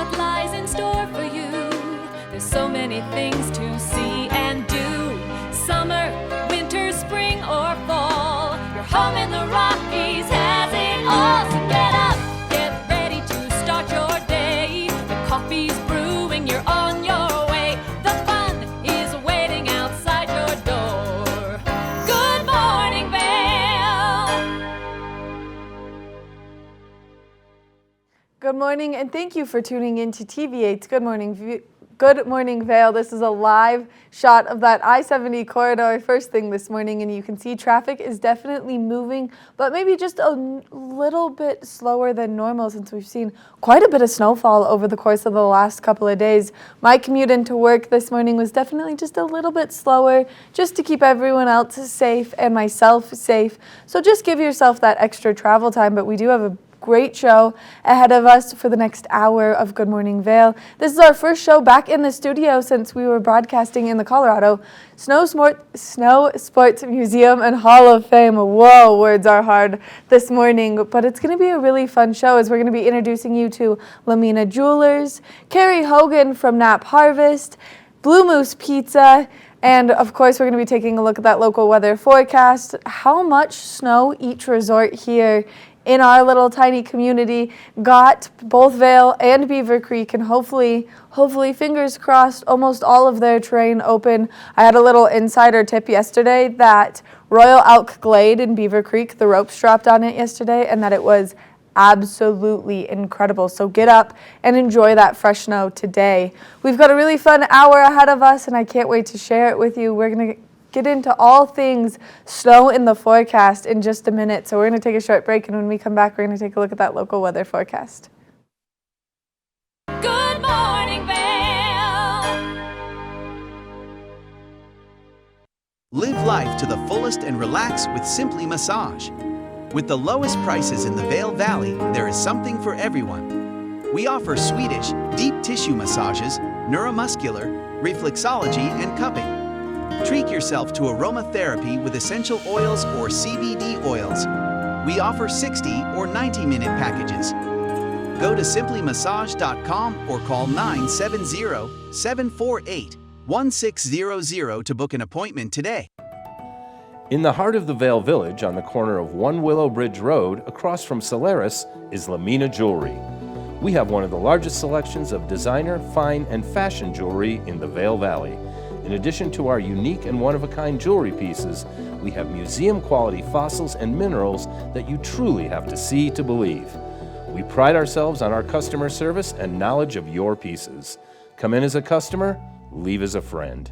what lies in store for you. There's so many things to see and do. Summer, winter, spring, or fall. Your home in the Rockies has it all. So get up, get ready to start your day. The coffee's brewing, you're on your way. The fun is waiting outside your door. Good morning, Vail. Good morning, and thank you for tuning in to TV8's Good Morning Vail. This is a live shot of that I-70 corridor first thing this morning, and you can see traffic is definitely moving, but maybe just a little bit slower than normal since we've seen quite a bit of snowfall over the course of the last couple of days. My commute into work this morning was definitely just a little bit slower, just to keep everyone else safe and myself safe. So just give yourself that extra travel time, but we do have a great show ahead of us for the next hour of Good Morning Vail. This is our first show back in the studio since we were broadcasting in the Colorado Snow Sports Museum and Hall of Fame. Whoa, words are hard this morning, but it's going to be a really fun show as we're going to be introducing you to Lamina Jewelers, Carrie Hogan from Nap Harvest, Blue Moose Pizza, and of course we're going to be taking a look at that local weather forecast, how much snow each resort here in our little tiny community got, both Vail and Beaver Creek, and hopefully fingers crossed, almost all of their terrain open. I had a little insider tip yesterday that Royal Elk Glade in Beaver Creek, the ropes dropped on it yesterday, and that it was absolutely incredible. So get up and enjoy that fresh snow today. We've got a really fun hour ahead of us, and I can't wait to share it with you. We're going to get into all things snow in the forecast in just a minute. So we're going to take a short break, and when we come back, we're going to take a look at that local weather forecast. Good morning, Vail. Live life to the fullest and relax with Simply Massage. With the lowest prices in the Vail Valley, there is something for everyone. We offer Swedish, deep tissue massages, neuromuscular, reflexology, and cupping. Treat yourself to aromatherapy with essential oils or CBD oils. We offer 60 or 90-minute packages. Go to simplymassage.com or call 970-748-1600 to book an appointment today. In the heart of the Vail Village, on the corner of One Willow Bridge Road, across from Solaris, is Lamina Jewelry. We have one of the largest selections of designer, fine, and fashion jewelry in the Vail Valley. In addition to our unique and one-of-a-kind jewelry pieces, we have museum-quality fossils and minerals that you truly have to see to believe. We pride ourselves on our customer service and knowledge of your pieces. Come in as a customer, leave as a friend.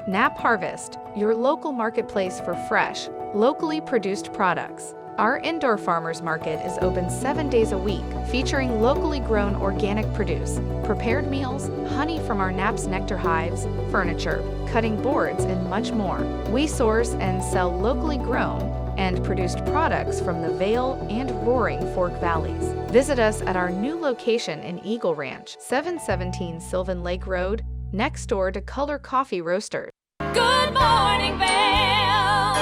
Nap Harvest, your local marketplace for fresh, locally produced products. Our indoor farmers market is open 7 days a week, featuring locally grown organic produce, prepared meals, honey from our Nap's nectar hives, furniture, cutting boards, and much more. We source and sell locally grown and produced products from the Vail and Roaring Fork Valleys. Visit us at our new location in Eagle Ranch, 717 Sylvan Lake Road, next door to Color Coffee Roasters. Good morning, Vail.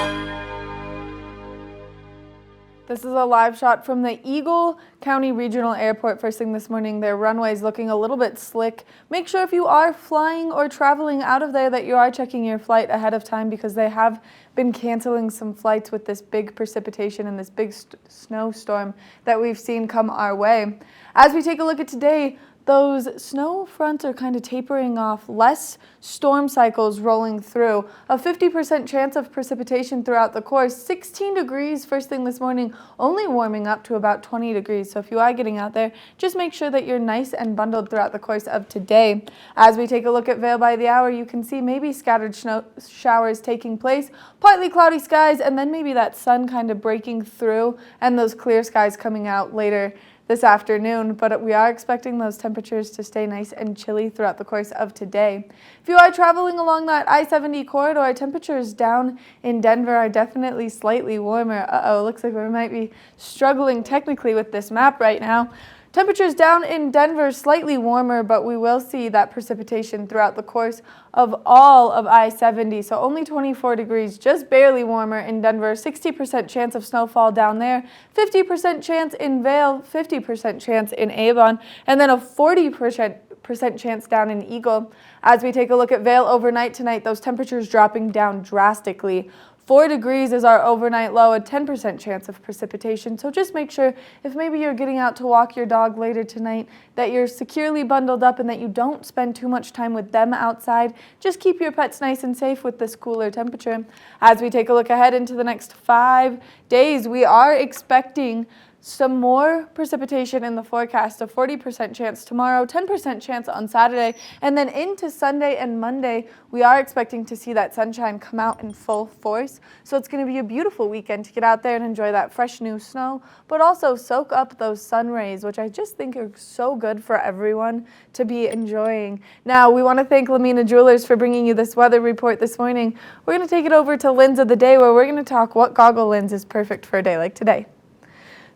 This is a live shot from the Eagle County Regional Airport first thing this morning. Their runway's looking a little bit slick. Make sure if you are flying or traveling out of there that you are checking your flight ahead of time, because they have been canceling some flights with this big precipitation and this big snowstorm that we've seen come our way. As we take a look at today, those snow fronts are kind of tapering off, less storm cycles rolling through, a 50% chance of precipitation throughout the course, 16 degrees first thing this morning, only warming up to about 20 degrees. So if you are getting out there, just make sure that you're nice and bundled throughout the course of today. As we take a look at Vail by the hour, you can see maybe scattered snow showers taking place, partly cloudy skies, and then maybe that sun kind of breaking through and those clear skies coming out later this afternoon, but we are expecting those temperatures to stay nice and chilly throughout the course of today. If you are traveling along that I-70 corridor, temperatures down in Denver are definitely slightly warmer. Looks like we might be struggling technically with this map right now. Temperatures down in Denver slightly warmer, but we will see that precipitation throughout the course of all of I-70. So only 24 degrees, just barely warmer in Denver. 60% chance of snowfall down there, 50% chance in Vail, 50% chance in Avon, and then a 40% chance down in Eagle. As we take a look at Vail overnight tonight, those temperatures dropping down drastically. 4 degrees is our overnight low, a 10% chance of precipitation. So just make sure if maybe you're getting out to walk your dog later tonight that you're securely bundled up and that you don't spend too much time with them outside. Just keep your pets nice and safe with this cooler temperature. As we take a look ahead into the next 5 days, we are expecting some more precipitation in the forecast, a 40% chance tomorrow, 10% chance on Saturday, and then into Sunday and Monday, we are expecting to see that sunshine come out in full force. So it's going to be a beautiful weekend to get out there and enjoy that fresh new snow, but also soak up those sun rays, which I just think are so good for everyone to be enjoying. Now, we want to thank Lamina Jewelers for bringing you this weather report this morning. We're going to take it over to Lens of the Day, where we're going to talk what goggle lens is perfect for a day like today.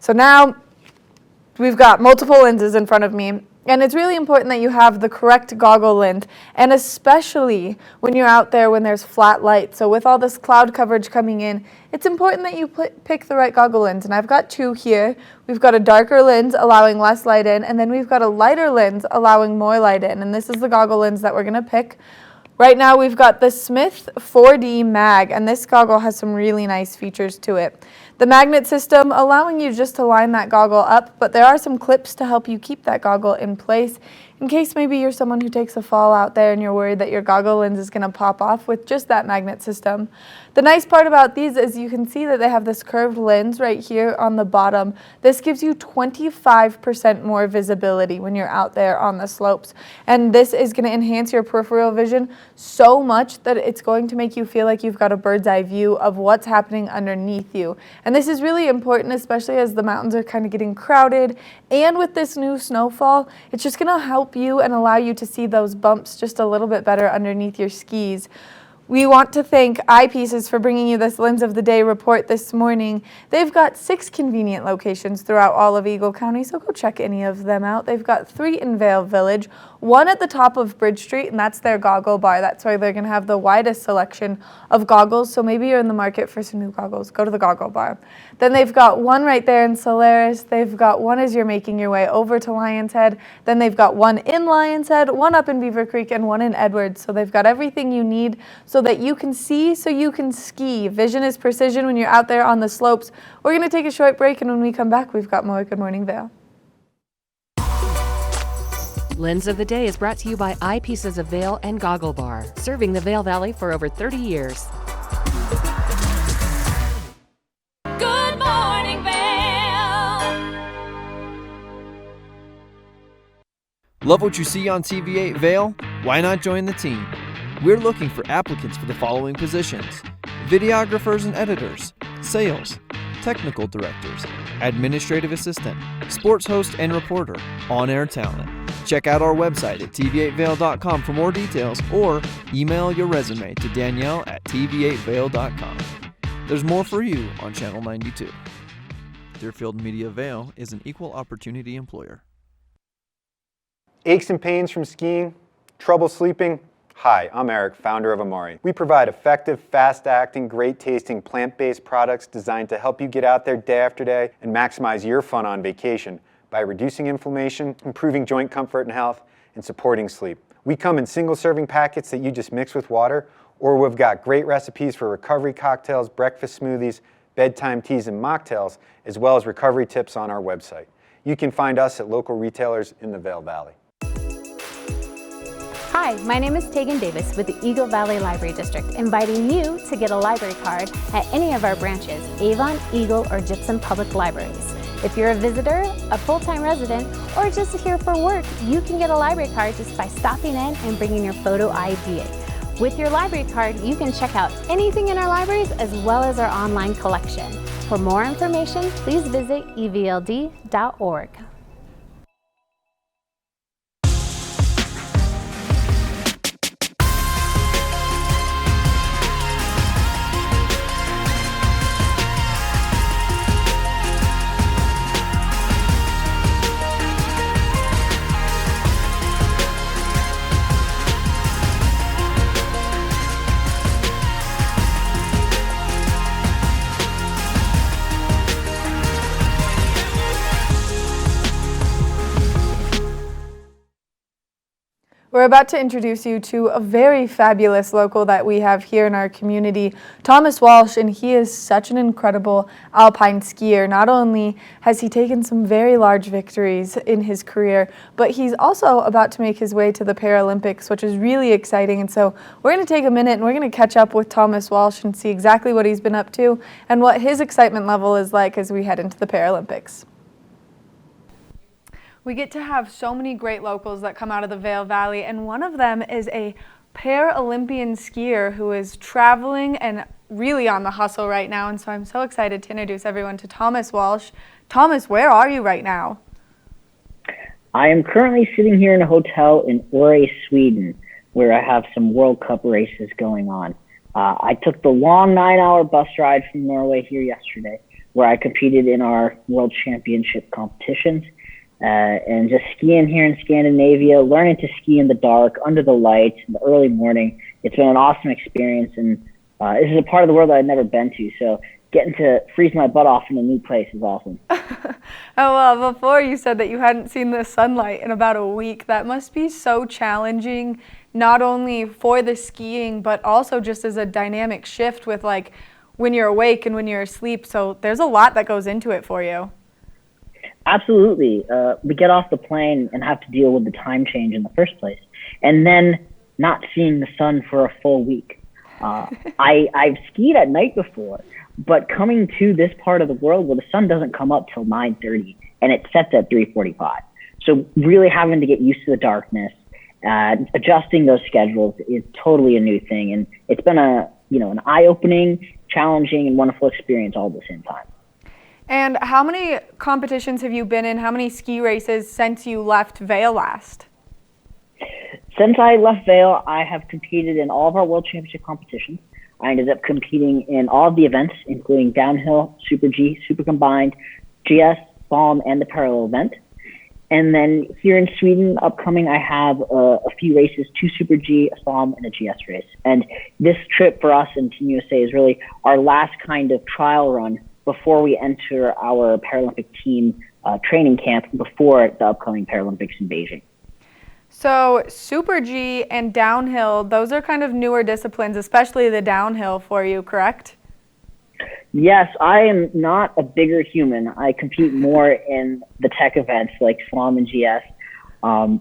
So now we've got multiple lenses in front of me, and it's really important that you have the correct goggle lens, and especially when you're out there when there's flat light. So with all this cloud coverage coming in, it's important that you pick the right goggle lens, and I've got two here. We've got a darker lens allowing less light in, and then we've got a lighter lens allowing more light in, and this is the goggle lens that we're going to pick. Right now we've got the Smith 4D Mag, and this goggle has some really nice features to it. The magnet system allowing you just to line that goggle up, but there are some clips to help you keep that goggle in place in case maybe you're someone who takes a fall out there and you're worried that your goggle lens is going to pop off with just that magnet system. The nice part about these is you can see that they have this curved lens right here on the bottom. This gives you 25% more visibility when you're out there on the slopes, and this is going to enhance your peripheral vision so much that it's going to make you feel like you've got a bird's eye view of what's happening underneath you. And this is really important, especially as the mountains are kind of getting crowded, and with this new snowfall, it's just going to help you and allow you to see those bumps just a little bit better underneath your skis. We want to thank Eyepieces for bringing you this Lens of the Day report this morning. They've got 6 convenient locations throughout all of Eagle County, so go check any of them out. They've got 3 in Vail Village, 1 at the top of Bridge Street, and that's their goggle bar. That's why they're going to have the widest selection of goggles, so maybe you're in the market for some new goggles, go to the goggle bar. Then they've got 1 right there in Solaris. They've got 1 as you're making your way over to Lions Head. Then they've got 1 in Lions Head, 1 up in Beaver Creek, and 1 in Edwards. So they've got everything you need so that you can see, so you can ski. Vision is precision when you're out there on the slopes. We're going to take a short break, and when we come back, we've got more Good Morning Vail. Lens of the Day is brought to you by Eyepieces of Vail and Goggle Bar, serving the Vail Valley for over 30 years. Good morning, Vail. Love what you see on TV8 Vail? Why not join the team? We're looking for applicants for the following positions: videographers and editors, sales, technical directors, administrative assistant, sports host and reporter, on-air talent. Check out our website at tv8vail.com for more details, or email your resume to Danielle at tv8vail.com. There's more for you on Channel 92. Deerfield Media Vail is an equal opportunity employer. Aches and pains from skiing? Trouble sleeping? Hi, I'm Eric, founder of Amari. We provide effective, fast-acting, great-tasting, plant-based products designed to help you get out there day after day and maximize your fun on vacation by reducing inflammation, improving joint comfort and health, and supporting sleep. We come in single-serving packets that you just mix with water, or we've got great recipes for recovery cocktails, breakfast smoothies, bedtime teas, and mocktails, as well as recovery tips on our website. You can find us at local retailers in the Vail Valley. Hi, my name is Tegan Davis with the Eagle Valley Library District, inviting you to get a library card at any of our branches, Avon, Eagle, or Gypsum Public Libraries. If you're a visitor, a full-time resident, or just here for work, you can get a library card just by stopping in and bringing your photo ID. With your library card, you can check out anything in our libraries as well as our online collection. For more information, please visit evld.org. We're about to introduce you to a very fabulous local that we have here in our community, Thomas Walsh, and he is such an incredible alpine skier. Not only has he taken some very large victories in his career, but he's also about to make his way to the Paralympics, which is really exciting. And so we're going to take a minute and we're going to catch up with Thomas Walsh and see exactly what he's been up to and what his excitement level is like as we head into the Paralympics. We get to have so many great locals that come out of the Vail Valley, and one of them is a Paralympian skier who is traveling and really on the hustle right now, and so I'm so excited to introduce everyone to Thomas Walsh. Thomas, where are you right now? I am currently sitting here in a hotel in Åre, Sweden, where I have some World Cup races going on. I took the long 9-hour bus ride from Norway here yesterday, where I competed in our World Championship competitions. And just skiing here in Scandinavia, learning to ski in the dark, under the lights, in the early morning. It's been an awesome experience, and this is a part of the world that I've never been to, so getting to freeze my butt off in a new place is awesome. Oh, well, before you said that you hadn't seen the sunlight in about a week. That must be so challenging, not only for the skiing, but also just as a dynamic shift with like when you're awake and when you're asleep. So there's a lot that goes into it for you. Absolutely. We get off the plane and have to deal with the time change in the first place, and then not seeing the sun for a full week. I've skied at night before, but coming to this part of the world where the sun doesn't come up till 9:30 and it sets at 3:45. So really having to get used to the darkness, adjusting those schedules is totally a new thing, and it's been an eye-opening, challenging, and wonderful experience all at the same time. And how many competitions have you been in? How many ski races since you left Vail last? Since I left Vail, I have competed in all of our World Championship competitions. I ended up competing in all of the events, including downhill, Super G, Super Combined, GS, Slalom, and the parallel event. And then here in Sweden, upcoming, I have a few races, 2 Super G, a Slalom, and a GS race. And this trip for us in Team USA is really our last kind of trial run before we enter our Paralympic team training camp before the upcoming Paralympics in Beijing. So Super G and downhill, those are kind of newer disciplines, especially the downhill for you, correct? Yes, I am not a bigger human. I compete more in the tech events like Slalom and GS.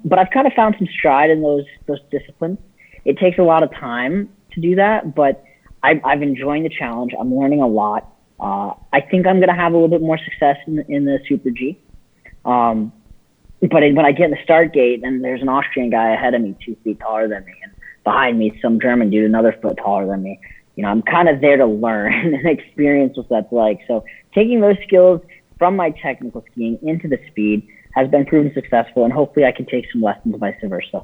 But I've kind of found some stride in those disciplines. It takes a lot of time to do that, but I've enjoyed the challenge. I'm learning a lot. I think I'm going to have a little bit more success in the Super G. But when I get in the start gate and there's an Austrian guy ahead of me 2 feet taller than me, and behind me some German dude another foot taller than me, I'm kind of there to learn and experience what that's like. So taking those skills from my technical skiing into the speed has been proven successful, and hopefully I can take some lessons vice versa.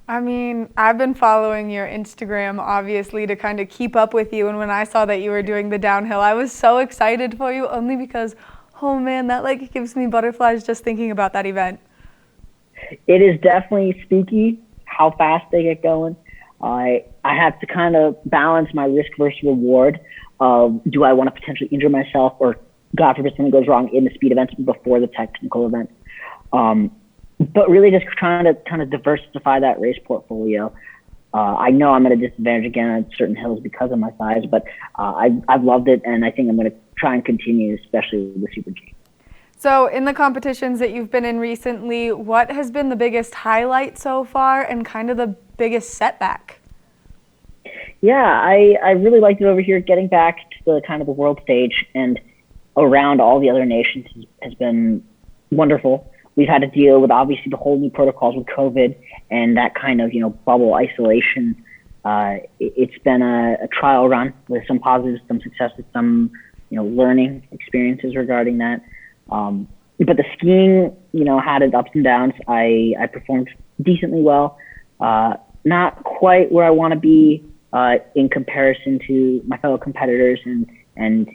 I mean, I've been following your Instagram, obviously, to kind of keep up with you. And when I saw that you were doing the downhill, I was so excited for you, only because, oh man, that like gives me butterflies just thinking about that event. It is definitely spooky how fast they get going. I have to kind of balance my risk versus reward of do I want to potentially injure myself or, God forbid, something goes wrong in the speed events before the technical event. But really just trying to kind of diversify that race portfolio. I know I'm at a disadvantage again on certain hills because of my size, but I've loved it, and I think I'm going to try and continue, especially with the Super G. So in the competitions that you've been in recently, what has been the biggest highlight so far and kind of the biggest setback? Yeah, I really liked it over here. Getting back to the kind of the world stage and around all the other nations has been wonderful. We've had to deal with obviously the whole new protocols with COVID and that kind of, bubble isolation. It's been a trial run with some positives, some successes, some, learning experiences regarding that. But the skiing, had its ups and downs. I performed decently well. Not quite where I want to be in comparison to my fellow competitors and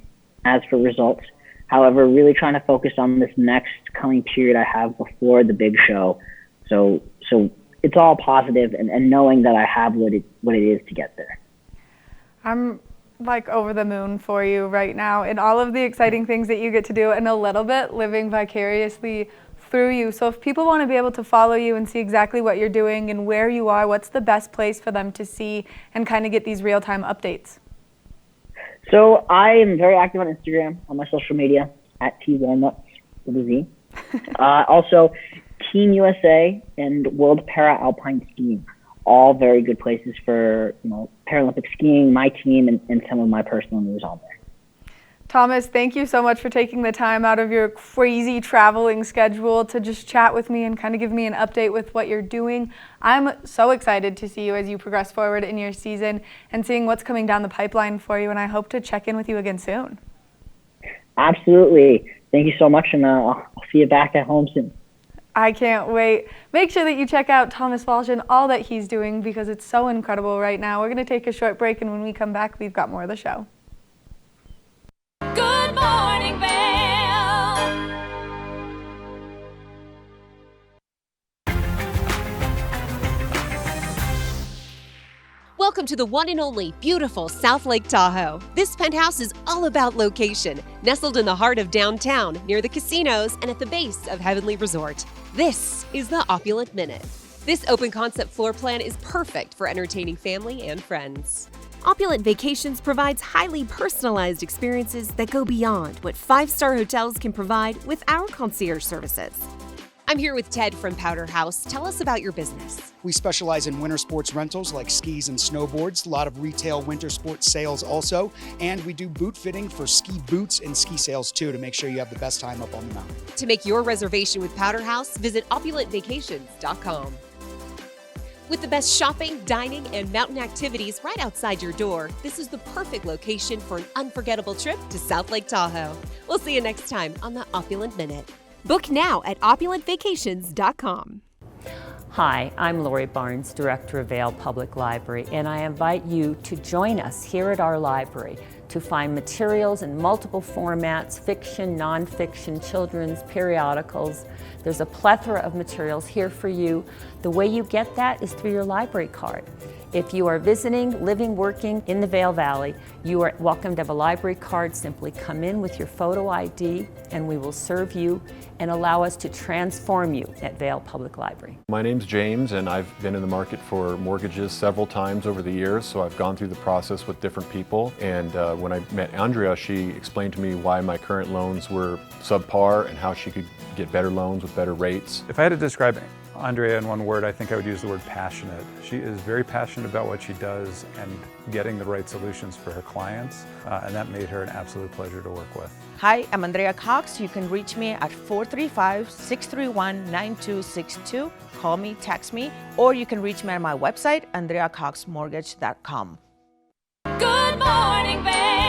as for results. However, really trying to focus on this next coming period I have before the big show. So it's all positive and knowing that I have what it is to get there. I'm like over the moon for you right now and all of the exciting things that you get to do and a little bit living vicariously through you. So if people want to be able to follow you and see exactly what you're doing and where you are, what's the best place for them to see and kind of get these real-time updates? So I am very active on Instagram, on my social media, at TWalnuts with a Z. Also, Team USA and World Para-Alpine Skiing, all very good places for Paralympic skiing, my team, and some of my personal news on there. Thomas, thank you so much for taking the time out of your crazy traveling schedule to just chat with me and kind of give me an update with what you're doing. I'm so excited to see you as you progress forward in your season and seeing what's coming down the pipeline for you, and I hope to check in with you again soon. Absolutely. Thank you so much, and I'll see you back at home soon. I can't wait. Make sure that you check out Thomas Walsh and all that he's doing because it's so incredible right now. We're going to take a short break, and when we come back, we've got more of the show. Good morning, Vail. Welcome to the one and only beautiful South Lake Tahoe. This penthouse is all about location, nestled in the heart of downtown, near the casinos and at the base of Heavenly Resort. This is the Opulent Minute. This open concept floor plan is perfect for entertaining family and friends. Opulent Vacations provides highly personalized experiences that go beyond what five-star hotels can provide with our concierge services. I'm here with Ted from Powder House. Tell us about your business. We specialize in winter sports rentals like skis and snowboards, a lot of retail winter sports sales also, and we do boot fitting for ski boots and ski sales too to make sure you have the best time up on the mountain. To make your reservation with Powder House, visit opulentvacations.com. With the best shopping, dining, and mountain activities right outside your door, this is the perfect location for an unforgettable trip to South Lake Tahoe. We'll see you next time on the Opulent Minute. Book now at opulentvacations.com. Hi, I'm Lori Barnes, Director of Vail Public Library, and I invite you to join us here at our library to find materials in multiple formats, fiction, nonfiction, children's, periodicals. There's a plethora of materials here for you. The way you get that is through your library card. If you are visiting, living, working in the Vail Valley, you are welcome to have a library card. Simply come in with your photo ID and we will serve you and allow us to transform you at Vail Public Library. My name's James and I've been in the market for mortgages several times over the years, so I've gone through the process with different people, and when I met Andrea, she explained to me why my current loans were subpar and how she could get better loans with better rates. If I had to describe Andrea in one word, I think I would use the word passionate. She is very passionate about what she does and getting the right solutions for her clients, and that made her an absolute pleasure to work with. Hi, I'm Andrea Cox. You can reach me at 435-631-9262. Call me, text me, or you can reach me on my website, andreacoxmortgage.com. Good morning, Vail.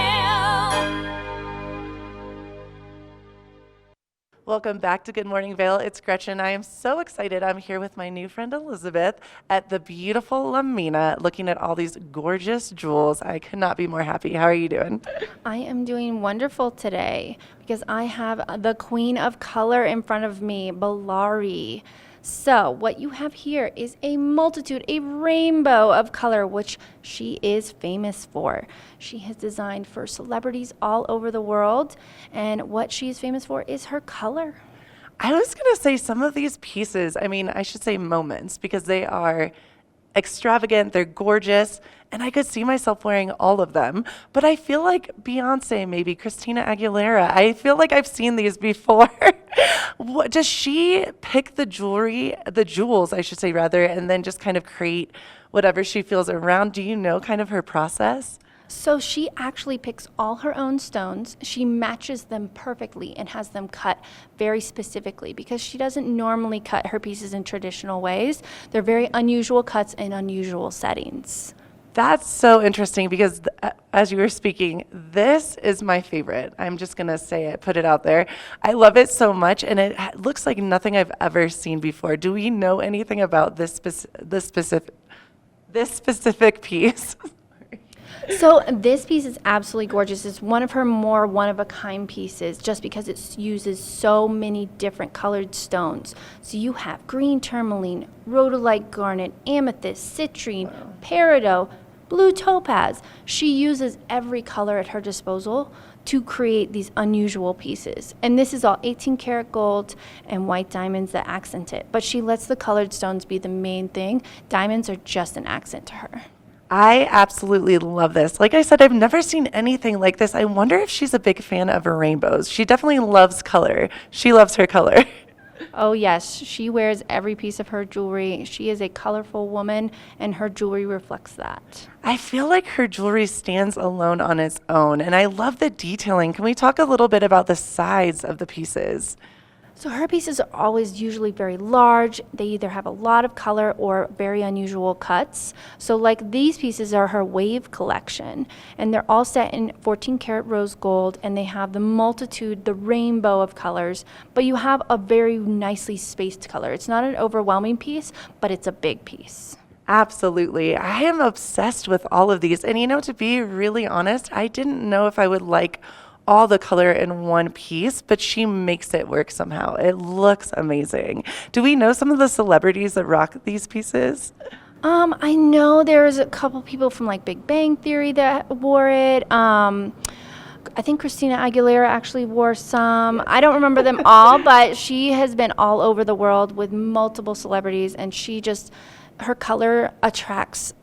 Welcome back to Good Morning Vail. It's Gretchen. I am so excited. I'm here with my new friend Elizabeth at the beautiful Lamina, looking at all these gorgeous jewels. I could not be more happy. How are you doing? I am doing wonderful today because I have the queen of color in front of me, Balari. So what you have here is a multitude, a rainbow of color, which she is famous for. She has designed for celebrities all over the world, and what she is famous for is her color. I was going to say some of these pieces, I should say moments, because they are extravagant, they're gorgeous, and I could see myself wearing all of them. But I feel like Beyonce, maybe Christina Aguilera, I feel like I've seen these before. What, does she pick the jewels, I should say rather, and then just kind of create whatever she feels around? Do you know kind of her process? So she actually picks all her own stones. She matches them perfectly and has them cut very specifically because she doesn't normally cut her pieces in traditional ways. They're very unusual cuts in unusual settings. That's so interesting because as you were speaking, this is my favorite. I'm just going to say it, put it out there. I love it so much, and it looks like nothing I've ever seen before. Do we know anything about this specific piece? So this piece is absolutely gorgeous. It's one of her more one-of-a-kind pieces just because it uses so many different colored stones. So you have green tourmaline, rhodolite garnet, amethyst, citrine, peridot, blue topaz. She uses every color at her disposal to create these unusual pieces. And this is all 18 karat gold and white diamonds that accent it. But she lets the colored stones be the main thing. Diamonds are just an accent to her. I absolutely love this. Like I said, I've never seen anything like this. I wonder if she's a big fan of rainbows. She definitely loves color. She loves her color. Oh yes, she wears every piece of her jewelry. She is a colorful woman, and her jewelry reflects that. I feel like her jewelry stands alone on its own, and I love the detailing. Can we talk a little bit about the size of the pieces? So her pieces are always usually very large. They either have a lot of color or very unusual cuts. So like these pieces are her wave collection, and they're all set in 14 karat rose gold, and they have the multitude, the rainbow of colors, but you have a very nicely spaced color. It's not an overwhelming piece, but it's a big piece. Absolutely. I am obsessed with all of these. And you know, to be really honest, I didn't know if I would like all the color in one piece, but she makes it work somehow. It looks amazing. Do we know some of the celebrities that rock these pieces? I know there's a couple people from like Big Bang Theory that wore it. I think Christina Aguilera actually wore some. I don't remember them all, but she has been all over the world with multiple celebrities, and her color attracts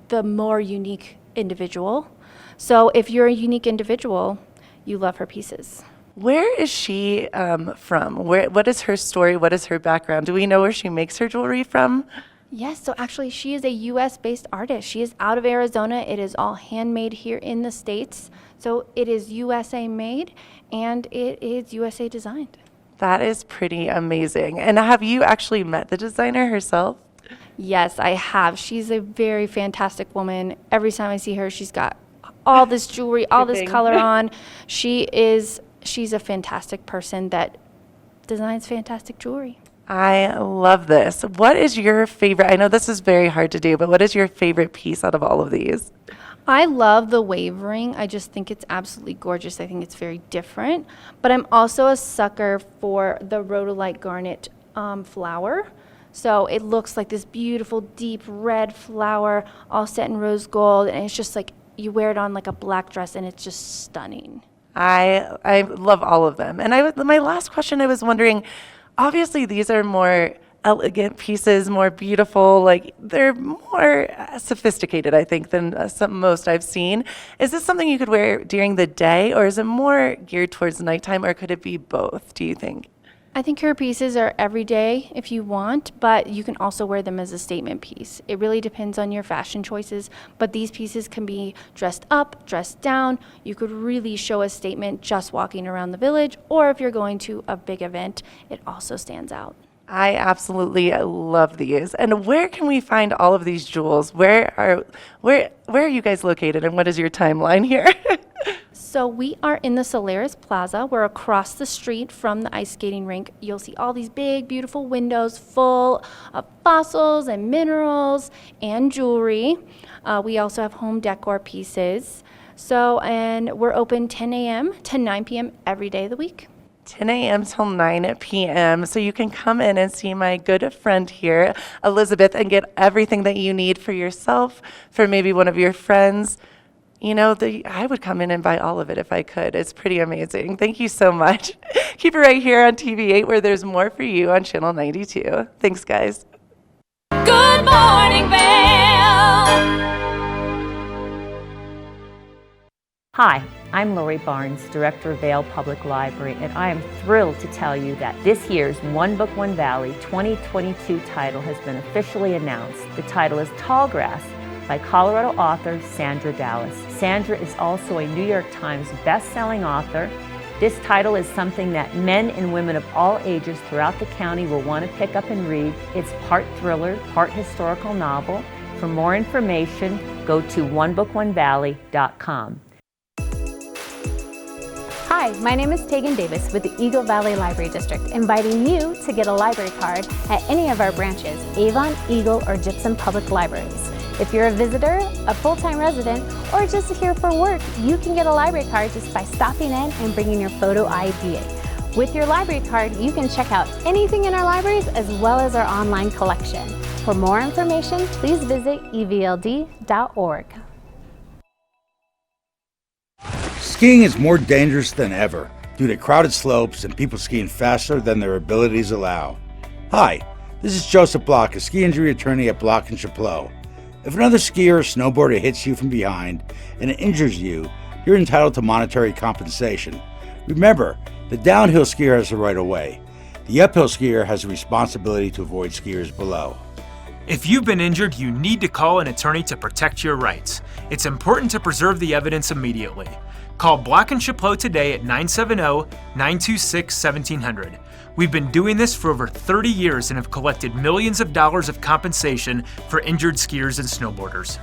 the more unique individual. So if you're a unique individual, you love her pieces. Where is she from? What is her story? What is her background? Do we know where she makes her jewelry from? Yes, so actually she is a US-based artist. She is out of Arizona. It is all handmade here in the States. So it is USA made, and it is USA designed. That is pretty amazing. And have you actually met the designer herself? Yes, I have. She's a very fantastic woman. Every time I see her, she's got all this jewelry, all this color on. She's a fantastic person that designs fantastic jewelry. I love this. What is your favorite? I know this is very hard to do, but what is your favorite piece out of all of these? I love the wave ring. I just think it's absolutely gorgeous. I think it's very different. But I'm also a sucker for the rhodolite garnet flower. So it looks like this beautiful deep red flower all set in rose gold, and it's just like you wear it on like a black dress, and it's just stunning. I love all of them. And my last question, I was wondering, obviously these are more elegant pieces, more beautiful, like they're more sophisticated, I think, than most I've seen. Is this something you could wear during the day, or is it more geared towards nighttime, or could it be both, do you think? I think her pieces are everyday if you want, but you can also wear them as a statement piece. It really depends on your fashion choices, but these pieces can be dressed up, dressed down. You could really show a statement just walking around the village, or if you're going to a big event, it also stands out. I absolutely love these. And where can we find all of these jewels? Where are you guys located, and what is your timeline here? So we are in the Solaris Plaza. We're across the street from the ice skating rink. You'll see all these big, beautiful windows full of fossils and minerals and jewelry. We also have home decor pieces. And we're open 10 a.m. to 9 p.m. every day of the week. 10 a.m. till 9 p.m. So you can come in and see my good friend here, Elizabeth, and get everything that you need for yourself, for maybe one of your friends. You know, I would come in and buy all of it if I could. It's pretty amazing. Thank you so much. Keep it right here on TV8, where there's more for you on Channel 92. Thanks, guys. Good morning, Vail. Hi, I'm Lori Barnes, Director of Vail Public Library, and I am thrilled to tell you that this year's One Book, One Valley 2022 title has been officially announced. The title is Tallgrass by Colorado author Sandra Dallas. Sandra is also a New York Times best-selling author. This title is something that men and women of all ages throughout the county will want to pick up and read. It's part thriller, part historical novel. For more information, go to onebookonevalley.com. Hi, my name is Tegan Davis with the Eagle Valley Library District, inviting you to get a library card at any of our branches, Avon, Eagle, or Gypsum Public Libraries. If you're a visitor, a full-time resident, or just here for work, you can get a library card just by stopping in and bringing your photo ID. With your library card, you can check out anything in our libraries as well as our online collection. For more information, please visit evld.org. Skiing is more dangerous than ever due to crowded slopes and people skiing faster than their abilities allow. Hi, this is Joseph Block, a ski injury attorney at Block & Chapleau. If another skier or snowboarder hits you from behind and it injures you, you're entitled to monetary compensation. Remember, the downhill skier has the right of way. The uphill skier has a responsibility to avoid skiers below. If you've been injured, you need to call an attorney to protect your rights. It's important to preserve the evidence immediately. Call Block & Chapleau today at 970-926-1700. We've been doing this for over 30 years and have collected millions of dollars of compensation for injured skiers and snowboarders.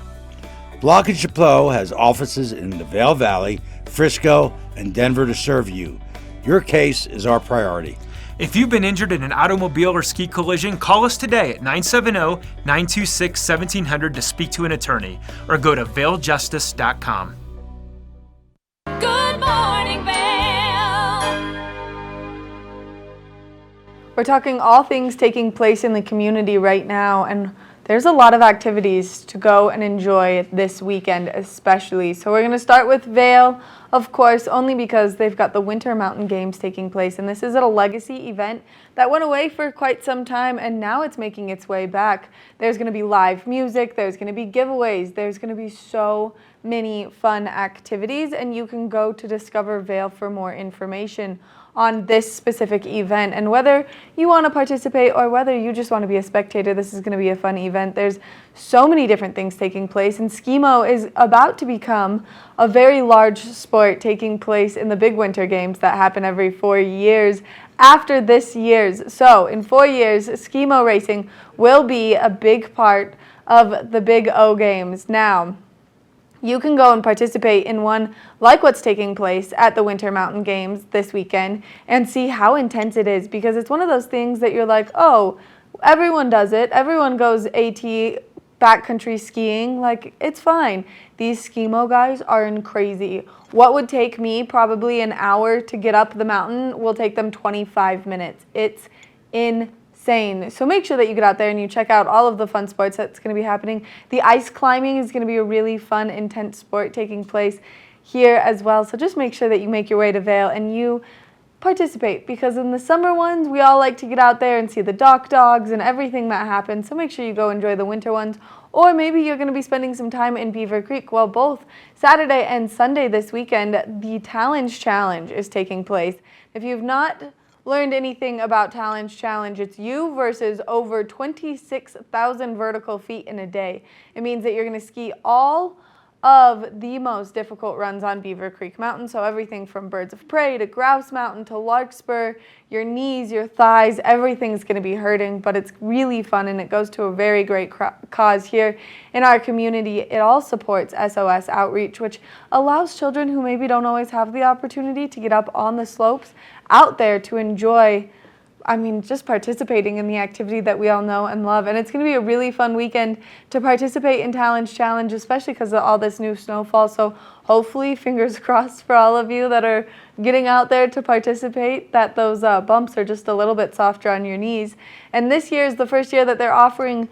Block & Chapleau has offices in the Vail Valley, Frisco, and Denver to serve you. Your case is our priority. If you've been injured in an automobile or ski collision, call us today at 970-926-1700 to speak to an attorney, or go to vailjustice.com. Good morning, Vail. We're talking all things taking place in the community right now, and there's a lot of activities to go and enjoy this weekend especially. So we're going to start with Vail, of course, only because they've got the Winter Mountain Games taking place, and this is a legacy event that went away for quite some time, and now it's making its way back. There's going to be live music, there's going to be giveaways, there's going to be so many fun activities, and you can go to Discover Vail for more information on this specific event. And whether you want to participate or whether you just want to be a spectator, this is going to be a fun event. There's so many different things taking place, and skimo is about to become a very large sport taking place in the big winter games that happen every 4 years after this year's. So in 4 years, skimo racing will be a big part of the Big O Games. Now, you can go and participate in one like what's taking place at the Winter Mountain Games this weekend and see how intense it is, because it's one of those things that you're like, oh, everyone does it. Everyone goes AT backcountry skiing. Like, it's fine. These skimo guys are crazy. What would take me probably an hour to get up the mountain will take them 25 minutes. It's insane. So make sure that you get out there and you check out all of the fun sports that's going to be happening. The ice climbing is going to be a really fun, intense sport taking place here as well. So just make sure that you make your way to Vail and you participate, because in the summer ones, we all like to get out there and see the dock dogs and everything that happens. So make sure you go enjoy the winter ones. Or maybe you're going to be spending some time in Beaver Creek. Well, both Saturday and Sunday this weekend, the Talons Challenge is taking place. If you've not learned anything about Talons Challenge, it's you versus over 26,000 vertical feet in a day. It means that you're going to ski all of the most difficult runs on Beaver Creek Mountain. So everything from Birds of Prey to Grouse Mountain to Larkspur, your knees, your thighs, everything's going to be hurting, but it's really fun and it goes to a very great cause here in our community. It all supports SOS Outreach, which allows children who maybe don't always have the opportunity to get up on the slopes out there to enjoy, just participating in the activity that we all know and love. And it's going to be a really fun weekend to participate in Talons Challenge, especially because of all this new snowfall. So hopefully, fingers crossed for all of you that are getting out there to participate, that those bumps are just a little bit softer on your knees. And this year is the first year that they're offering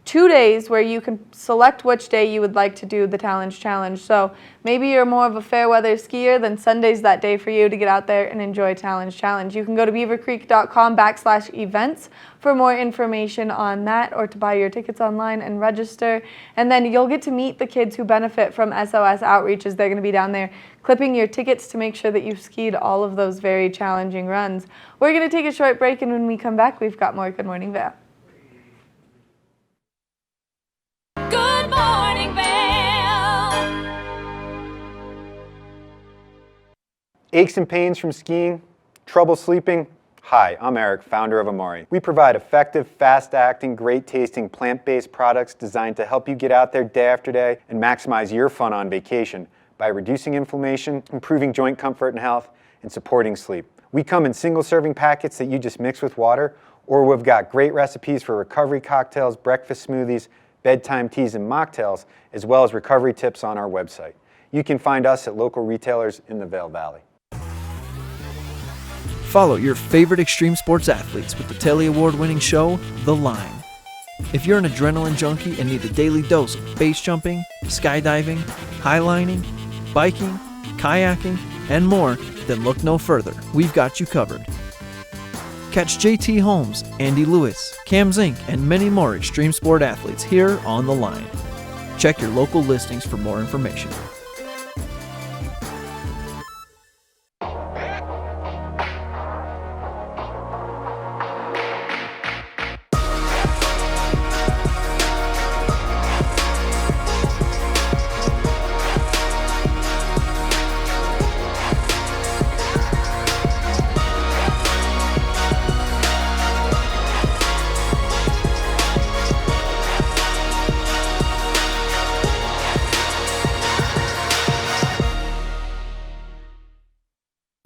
2 days where you can select which day you would like to do the Talons Challenge. So maybe you're more of a fair weather skier, then Sunday's that day for you to get out there and enjoy Talons Challenge. You can go to beavercreek.com/events for more information on that, or to buy your tickets online and register. And then you'll get to meet the kids who benefit from SOS Outreach as they're going to be down there clipping your tickets to make sure that you've skied all of those very challenging runs. We're going to take a short break, and when we come back, we've got more Good Morning Vail. Good morning, Vail. Aches and pains from skiing? Trouble sleeping? Hi, I'm Eric, founder of Amori. We provide effective, fast-acting, great-tasting, plant-based products designed to help you get out there day after day and maximize your fun on vacation by reducing inflammation, improving joint comfort and health, and supporting sleep. We come in single-serving packets that you just mix with water, or we've got great recipes for recovery cocktails, breakfast smoothies, bedtime teas, and mocktails, as well as recovery tips on our website. You can find us at local retailers in the Vail Valley. Follow your favorite extreme sports athletes with the Telly Award-winning show, The Line. If you're an adrenaline junkie and need a daily dose of base jumping, skydiving, highlining, biking, kayaking, and more, then look no further. We've got you covered. Catch JT Holmes, Andy Lewis, Cam Zink, and many more extreme sport athletes here on The Line. Check your local listings for more information.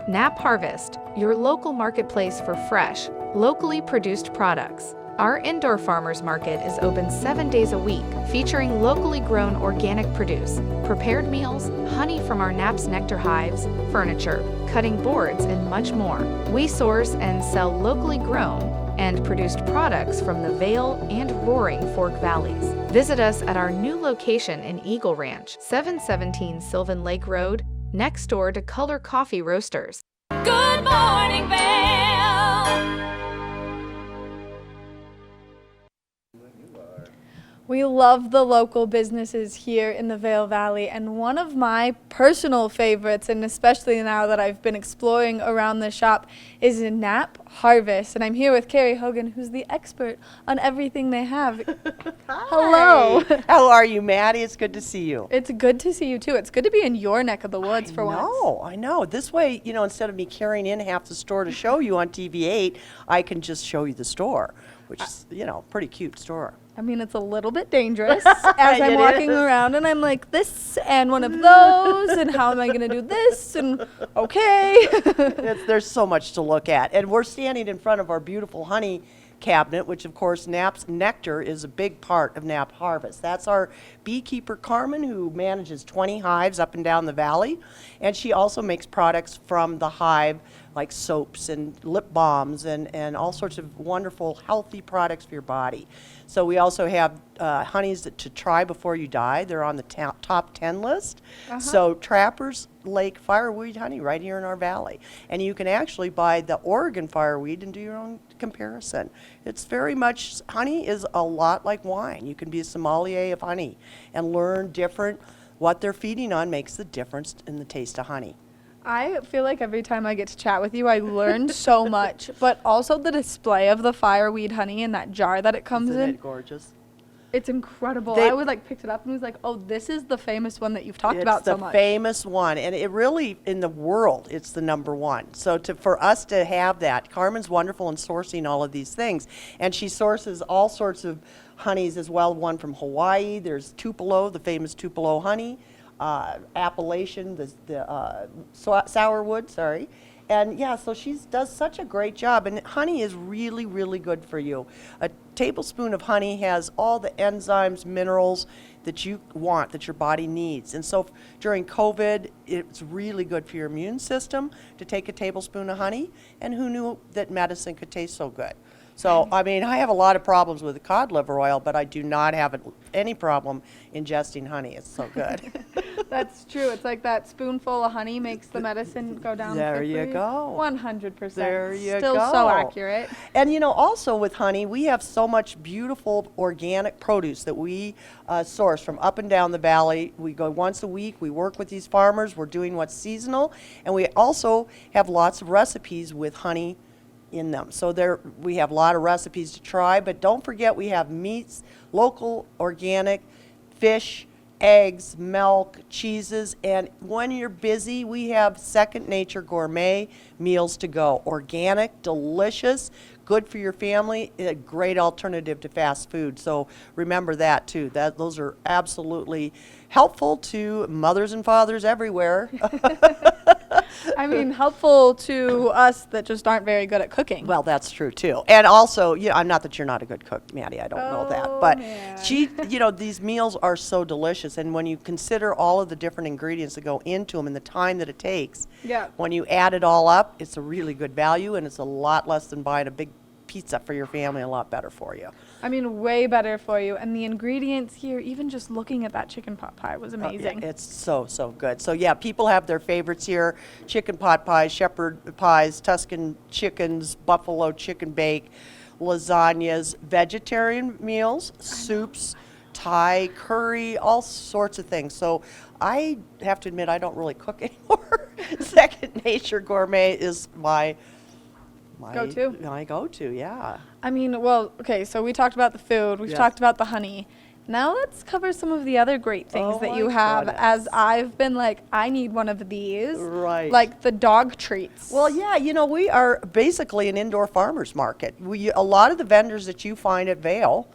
Nap Harvest, your local marketplace for fresh, locally produced products. Our indoor farmers market is open 7 days a week, featuring locally grown organic produce, prepared meals, honey from our Nap's nectar hives, furniture, cutting boards, and much more. We source and sell locally grown and produced products from the Vail and Roaring Fork Valleys. Visit us at our new location in Eagle Ranch, 717 Sylvan Lake Road, next door to Color Coffee Roasters. Good morning, Vail. We love the local businesses here in the Vail Valley, and one of my personal favorites, and especially now that I've been exploring around the shop, is Nap Harvest. And I'm here with Carrie Hogan, who's the expert on everything they have. Hello. How are you, Maddie? It's good to see you. It's good to see you too. It's good to be in your neck of the woods for once. I know. This way, instead of me carrying in half the store to show you on TV8, I can just show you the store, which is, pretty cute store. I mean, it's a little bit dangerous as I'm walking around and I'm like this and one of those and how am I going to do this and okay. There's so much to look at. And we're standing in front of our beautiful honey cabinet, which of course Nap's nectar is a big part of Nap Harvest. That's our beekeeper Carmen, who manages 20 hives up and down the valley, and she also makes products from the hive like soaps and lip balms and all sorts of wonderful healthy products for your body. So we also have honeys to try before you die. They're on the top 10 list. So Trappers Lake fireweed honey right here in our valley. And you can actually buy the Oregon fireweed and do your own comparison. It's very much, honey is a lot like wine. You can be a sommelier of honey and learn what they're feeding on makes the difference in the taste of honey. I feel like every time I get to chat with you, I learn so much, but also the display of the fireweed honey in that jar that it comes in. Isn't it gorgeous? It's incredible. I would picked it up and was like, oh, this is the famous one that you've talked about so much. It's the famous one, and it really, in the world, it's the number one. So for us to have that, Carmen's wonderful in sourcing all of these things, and she sources all sorts of honeys as well. One from Hawaii, there's Tupelo, the famous Tupelo honey. Appellation, the sourwood, and so she does such a great job, and honey is really, really good for you. A tablespoon of honey has all the enzymes, minerals that you want, that your body needs, and so during COVID, it's really good for your immune system to take a tablespoon of honey, and who knew that medicine could taste so good? So, I mean, I have a lot of problems with the cod liver oil, but I do not have any problem ingesting honey. It's so good. That's true. It's like that spoonful of honey makes the medicine go down There quickly. you go. 100%. There you Still go. so accurate. And also with honey, we have so much beautiful organic produce that we source from up and down the valley. We go once a week. We work with these farmers. We're doing what's seasonal. And we also have lots of recipes with honey in them. So we have a lot of recipes to try, but don't forget we have meats, local, organic, fish, eggs, milk, cheeses, and when you're busy, we have Second Nature gourmet meals to go. Organic, delicious, good for your family, a great alternative to fast food. So remember that too. Those are absolutely helpful to mothers and fathers everywhere. I mean, helpful to us that just aren't very good at cooking. Well, that's true too. And also, I'm not that you're not a good cook, Maddie, I don't know that. But man. These meals are so delicious. And when you consider all of the different ingredients that go into them and the time that it takes, when you add it all up, it's a really good value and it's a lot less than buying a big pizza for your family a lot better for you. I mean, way better for you. And the ingredients here, even just looking at that chicken pot pie was amazing. Yeah, it's so good. So yeah, people have their favorites here: chicken pot pies, shepherd pies, Tuscan chickens, buffalo chicken bake, lasagnas, vegetarian meals, soups, Thai, curry, all sorts of things. So I have to admit, I don't really cook anymore. Second Nature Gourmet is my go-to, yeah. I mean, well, okay, so we talked about the food, we've Yes. talked about the honey. Now let's cover some of the other great things that you have, as I've been like, I need one of these. Right. Like the dog treats. Well, yeah, we are basically an indoor farmers market. A lot of the vendors that you find at Vail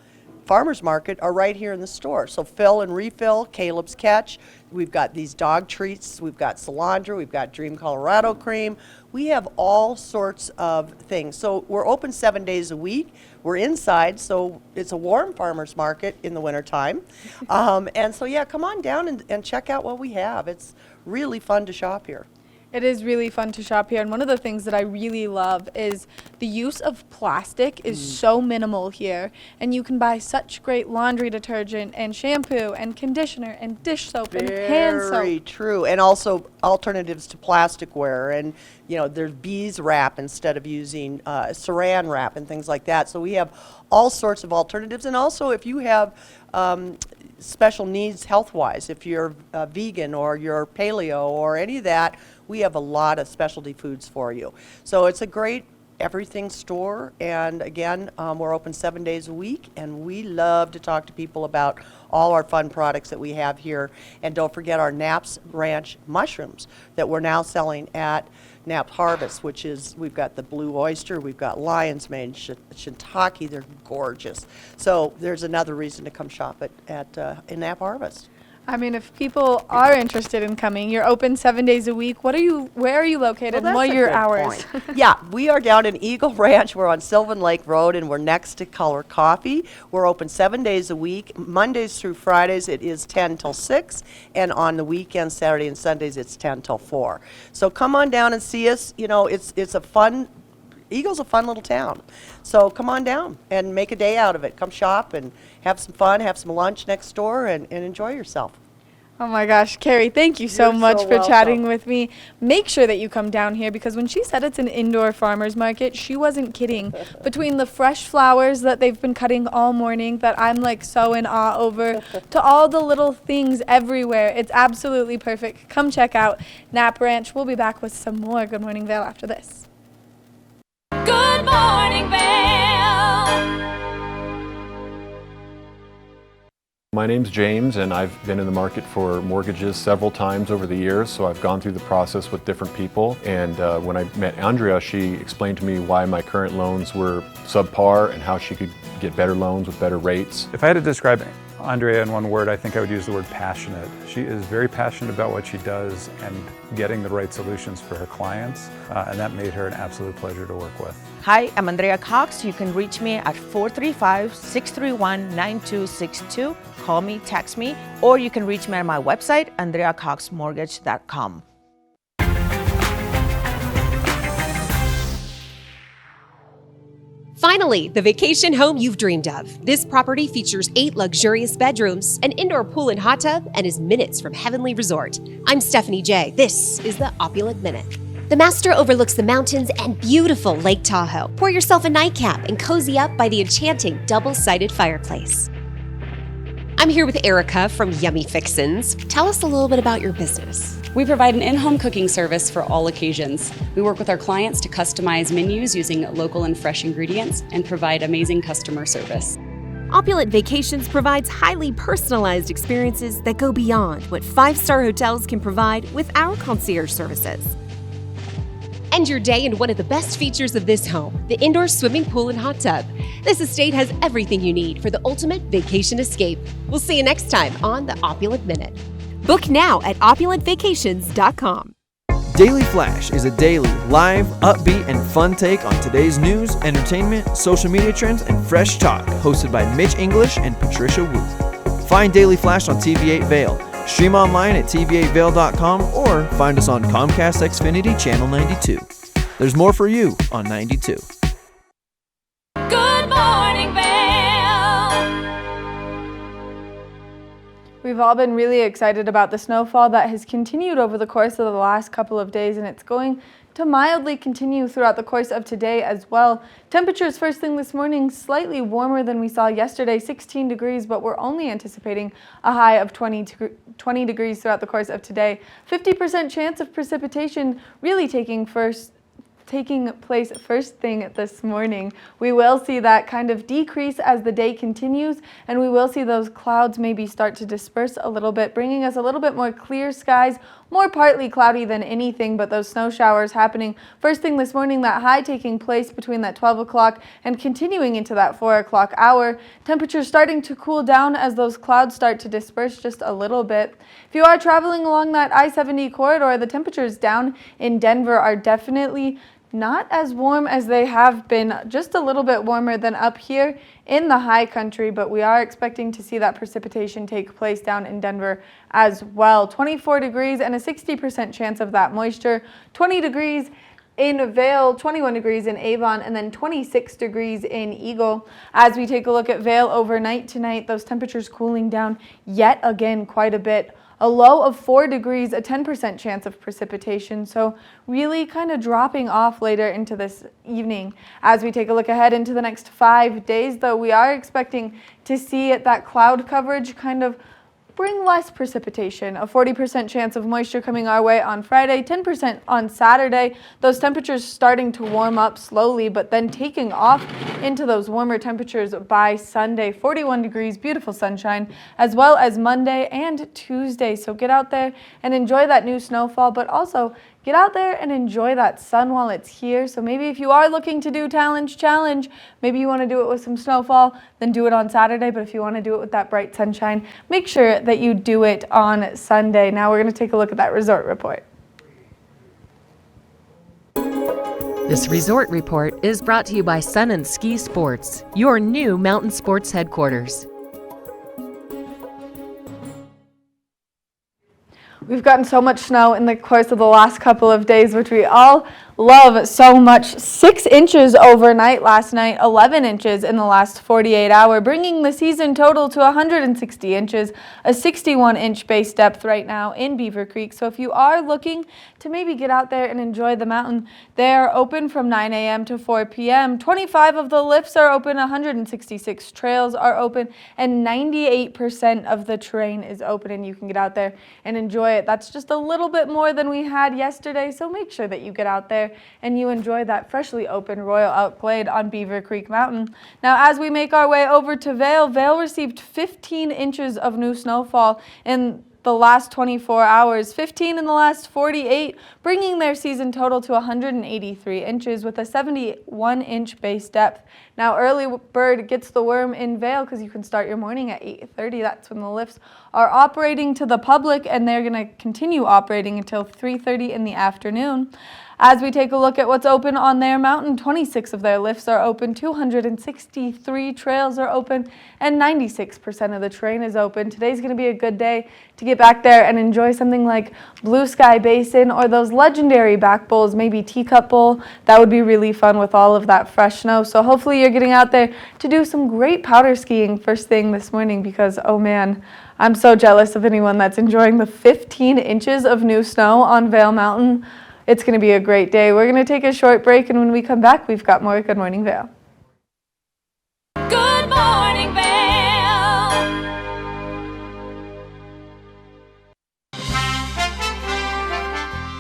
Farmers Market are right here in the store. So fill and refill, Caleb's Catch. We've got these dog treats. We've got cilantro. We've got Dream Colorado cream. We have all sorts of things. So we're open 7 days a week. We're inside, so it's a warm farmers market in the wintertime. And so, yeah, come on down and check out what we have. It's really fun to shop here. It is really fun to shop here, and one of the things that I really love is the use of plastic is so minimal here, and you can buy such great laundry detergent and shampoo and conditioner and dish soap and hand soap. Very true, and also alternatives to plasticware, and there's bees wrap instead of using saran wrap and things like that. So we have all sorts of alternatives, and also if you have special needs health-wise, if you're vegan or you're paleo or any of that, we have a lot of specialty foods for you. So it's a great everything store, and again, we're open 7 days a week, and we love to talk to people about all our fun products that we have here. And don't forget our Knapp's Ranch mushrooms that we're now selling at Knapp Harvest, which is, we've got the blue oyster, we've got lion's mane, shiitake, they're gorgeous. So there's another reason to come shop in Knapp Harvest. I mean, if people are interested in coming, you're open 7 days a week. Where are you located? Well, what that's are a your good hours? point. Yeah, we are down in Eagle Ranch. We're on Sylvan Lake Road, and we're next to Color Coffee. We're open 7 days a week. Mondays through Fridays, it is 10 till 6, and on the weekends, Saturday and Sundays, it's 10 till 4. So come on down and see us. It's a fun. Eagle's a fun little town. So come on down and make a day out of it. Come shop and have some fun, have some lunch next door, and enjoy yourself. Oh my gosh, Carrie, thank you so You're much so for chatting welcome. with me. Make sure that you come down here, because when she said it's an indoor farmer's market, she wasn't kidding. Between the fresh flowers that they've been cutting all morning that I'm like so in awe over, to all the little things everywhere, it's absolutely perfect. Come check out Knapp Ranch. We'll be back with some more Good Morning Vail after this. Good morning, Vail. My name's James, and I've been in the market for mortgages several times over the years, so I've gone through the process with different people. And when I met Andrea, she explained to me why my current loans were subpar and how she could get better loans with better rates. If I had to describe Andrea in one word, I think I would use the word passionate. She is very passionate about what she does and getting the right solutions for her clients, and that made her an absolute pleasure to work with. Hi, I'm Andrea Cox. You can reach me at 435-631-9262. Call me, text me, or you can reach me on my website, andreacoxmortgage.com. Finally, the vacation home you've dreamed of. This property features 8 luxurious bedrooms, an indoor pool and hot tub, and is minutes from Heavenly Resort. I'm Stephanie J. This is the Opulent Minute. The master overlooks the mountains and beautiful Lake Tahoe. Pour yourself a nightcap and cozy up by the enchanting double-sided fireplace. I'm here with Erica from Yummy Fixins. Tell us a little bit about your business. We provide an in-home cooking service for all occasions. We work with our clients to customize menus using local and fresh ingredients and provide amazing customer service. Opulent Vacations provides highly personalized experiences that go beyond what 5-star hotels can provide with our concierge services. End your day in one of the best features of this home, the indoor swimming pool and hot tub. This estate has everything you need for the ultimate vacation escape. We'll see you next time on the Opulent Minute. Book now at opulentvacations.com. Daily Flash is a daily, live, upbeat, and fun take on today's news, entertainment, social media trends, and fresh talk, hosted by Mitch English and Patricia Wu. Find Daily Flash on TV8 Vail. Stream online at tv8vail.com or find us on Comcast Xfinity Channel 92. There's more for you on 92. We've all been really excited about the snowfall that has continued over the course of the last couple of days, and it's going to mildly continue throughout the course of today as well. Temperatures first thing this morning slightly warmer than we saw yesterday, 16 degrees, but we're only anticipating a high of 20 degrees throughout the course of today. 50% chance of precipitation really taking place first thing this morning. We will see that kind of decrease as the day continues, and we will see those clouds maybe start to disperse a little bit, bringing us a little bit more clear skies, more partly cloudy than anything, but those snow showers happening first thing this morning, that high taking place between that 12 o'clock and continuing into that 4 o'clock hour. Temperatures starting to cool down as those clouds start to disperse just a little bit. If you are traveling along that I-70 corridor, the temperatures down in Denver are definitely not as warm as they have been, just a little bit warmer than up here in the high country, but we are expecting to see that precipitation take place down in Denver as well. 24 degrees and a 60% chance of that moisture. 20 degrees in Vail, 21 degrees in Avon, and then 26 degrees in Eagle. As we take a look at Vail overnight tonight, those temperatures cooling down yet again quite a bit. A low of 4 degrees, a 10% chance of precipitation, so really kind of dropping off later into this evening. As we take a look ahead into the next 5 days, though, we are expecting to see that cloud coverage kind of bring less precipitation. A 40% chance of moisture coming our way on Friday, 10% on Saturday. Those temperatures starting to warm up slowly, but then taking off into those warmer temperatures by Sunday. 41 degrees, beautiful sunshine, as well as Monday and Tuesday. So get out there and enjoy that new snowfall, but also get out there and enjoy that sun while it's here. So maybe if you are looking to do challenge, maybe you want to do it with some snowfall, then do it on Saturday. But if you want to do it with that bright sunshine, make sure that you do it on Sunday. Now we're going to take a look at that resort report. This resort report is brought to you by Sun and Ski Sports, your new mountain sports headquarters. We've gotten so much snow in the course of the last couple of days, which we all love so much. 6 inches overnight last night, 11 inches in the last 48 hours, bringing the season total to 160 inches, a 61-inch base depth right now in Beaver Creek. So if you are looking to maybe get out there and enjoy the mountain, they are open from 9 a.m. to 4 p.m. 25 of the lifts are open, 166 trails are open, and 98% of the terrain is open, and you can get out there and enjoy it. That's just a little bit more than we had yesterday, so make sure that you get out there and you enjoy that freshly open Royal Elk Glade on Beaver Creek Mountain. Now, as we make our way over to Vail, Vail received 15 inches of new snowfall in the last 24 hours, 15 in the last 48, bringing their season total to 183 inches with a 71-inch base depth. Now, early bird gets the worm in Vail because you can start your morning at 8:30. That's when the lifts are operating to the public, and they're going to continue operating until 3:30 in the afternoon. As we take a look at what's open on their mountain, 26 of their lifts are open, 263 trails are open, and 96% of the terrain is open. Today's going to be a good day to get back there and enjoy something like Blue Sky Basin or those legendary back bowls, maybe Teacup Bowl. That would be really fun with all of that fresh snow. So hopefully you're getting out there to do some great powder skiing first thing this morning because, oh man, I'm so jealous of anyone that's enjoying the 15 inches of new snow on Vail Mountain. It's going to be a great day. We're going to take a short break, and when we come back, we've got more Good Morning Vail. Good morning, Vail.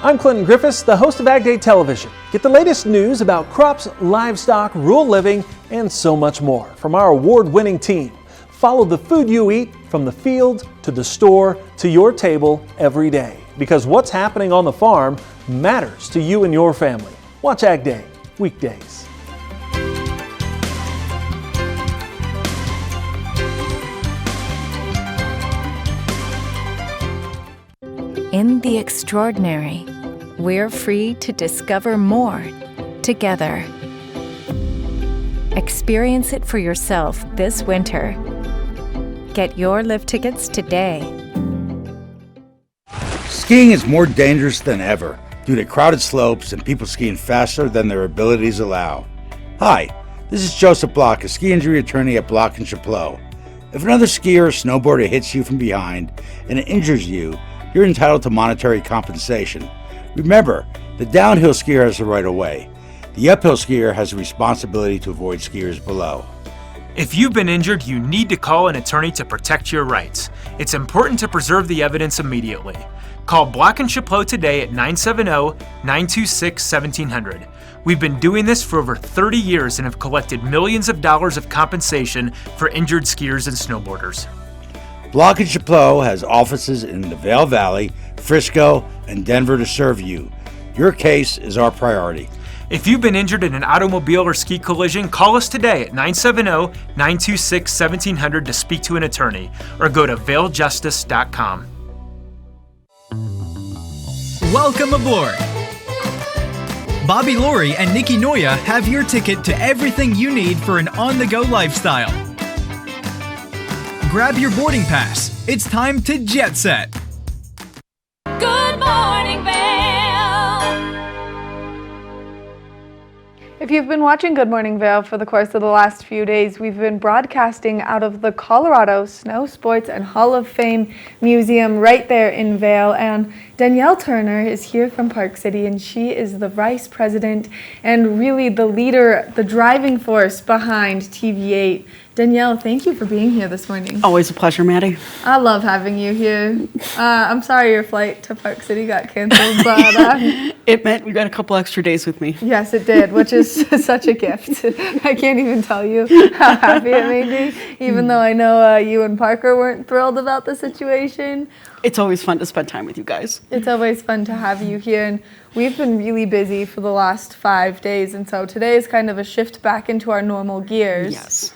I'm Clinton Griffiths, the host of Ag Day Television. Get the latest news about crops, livestock, rural living, and so much more from our award-winning team. Follow the food you eat from the field to the store to your table every day. Because what's happening on the farm matters to you and your family. Watch Ag Day, weekdays. In the extraordinary, we're free to discover more together. Experience it for yourself this winter. Get your lift tickets today. Skiing is more dangerous than ever due to crowded slopes and people skiing faster than their abilities allow. Hi, this is Joseph Block, a ski injury attorney at Block & Chapleau. If another skier or snowboarder hits you from behind and it injures you, you're entitled to monetary compensation. Remember, the downhill skier has the right of way. The uphill skier has the responsibility to avoid skiers below. If you've been injured, you need to call an attorney to protect your rights. It's important to preserve the evidence immediately. Call Block & Chapleau today at 970-926-1700. We've been doing this for over 30 years and have collected millions of dollars of compensation for injured skiers and snowboarders. Block & Chapleau has offices in the Vail Valley, Frisco, and Denver to serve you. Your case is our priority. If you've been injured in an automobile or ski collision, call us today at 970-926-1700 to speak to an attorney, or go to vailjustice.com. Welcome aboard! Bobby Laurie and Nikki Noya have your ticket to everything you need for an on-the-go lifestyle. Grab your boarding pass. It's time to jet set. Good morning, Vail. If you've been watching Good Morning Vail for the course of the last few days, we've been broadcasting out of the Colorado Snow Sports and Hall of Fame Museum right there in Vail. And Danielle Turner is here from Park City, and she is the vice president and really the leader, the driving force behind TV8. Danielle, thank you for being here this morning. Always a pleasure, Maddie. I love having you here. I'm sorry your flight to Park City got canceled, but it meant we got a couple extra days with me. yes, it did, which is such a gift. I can't even tell you how happy it made me, even though I know you and Parker weren't thrilled about the situation. It's always fun to spend time with you guys. It's always fun to have you here, and we've been really busy for the last 5 days, and so today is kind of a shift back into our normal gears. Yes.